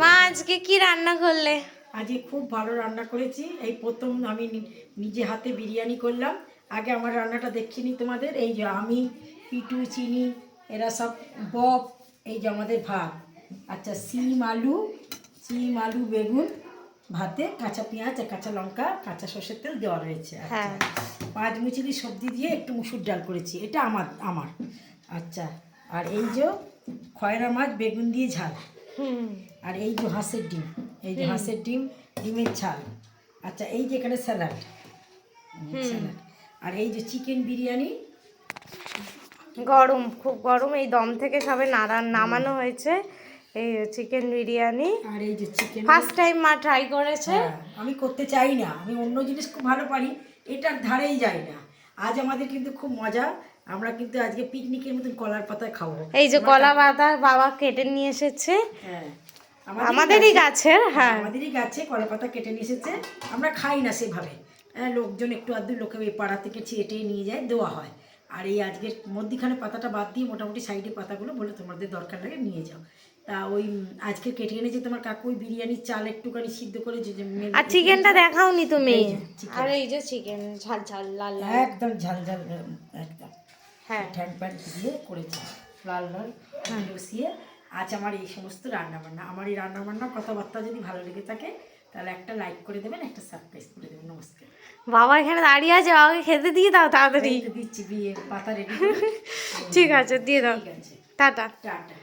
মা আজকে কি রান্না করলে? আজকে খুব ভালো রান্না করেছি। এই প্রথম আমি নিজে হাতে বিরিয়ানি করলাম। আগে আমার রান্নাটা দেখিনি তোমাদের। এই যে আমি, পিটু, চিনি, এরা সব বব, এই যে আমাদের ভাত। আচ্ছা, সিম আলু বেগুন ভাতে কাঁচা পেঁয়াজ আর কাঁচা লঙ্কা কাঁচা সর্ষের তেল দেওয়া রয়েছে। আচ্ছা, 5 মুচিলি সবজি দিয়ে একটু মুসুর ডাল করেছি, এটা আমার। আচ্ছা, আর এই যে খয়রা মাছ বেগুন দিয়ে ঝাল। আর এই যে হাঁসের ডিম, ডিমের ঝাল। আচ্ছা, এই যে এখানে স্যালাড। আর এই যে চিকেন বিরিয়ানি। গরম, খুব গরম, এই দম থেকে সবে নামানো হয়েছে এই চিকেন বিরিয়ানি। আর এই যে চিকেন ফার্স্ট টাইম মা ট্রাই করেছে। আমি করতে চাই না, আমি অন্য জিনিস খুব ভালো পারি, এটার ধারেই যাই না। আজ আমাদের কিন্তু খুব মজা, আমরা কিন্তু আজকে পিকনিকের মতন কলার পাতায় খাবো। এই যে কলা পাতা বাবা কেটে নিয়ে এসেছে। হ্যাঁ, আমাদেরই গাছের। আমাদেরই গাছে কলা পাতা কেটে নিয়ে এসেছে। আমরা খাই না সেভাবে, লোকজন একটু আধটু লোকে এই পাড়া থেকে ছেটে নিয়ে যায়, দেওয়া হয়। আর এই আজকের মধ্যিখানে পাতাটা বাদ দিয়ে মোটামুটি সাইডে পাতাগুলো বলে তোমাদের দরকার লাগে নিয়ে যাও। তা ওই আজকে কেটে এনেছে তোমার কাকু ওই বিরিয়ানির চাল একটুখানি সিদ্ধ করে আর চিকেনটা দেখাওনি তুমি। আর এই যে চিকেন ঝাল ঝাল লাল লাল, একদম ঝাল ঝাল, একদম ঠ্যাং প্যান দিয়ে করেছি, লাল লাল বসিয়ে। আজ আমার এই সমস্ত রান্নাবান্না, আমার এই রান্নাবান্না কথাবার্তা যদি ভালো লেগে থাকে তাহলে একটা লাইক করে দেবেন, একটা সাবস্ক্রাইব করে দেবেন। নমস্কার। বাবা এখানে দাঁড়িয়ে আছে, বাবাকে খেতে দিয়ে দাও তাড়াতাড়ি। দিচ্ছি, বিয়ে পাতা রেডি। ঠিক আছে, দিয়ে দাও। ঠিক আছে, টাটা। টাটা।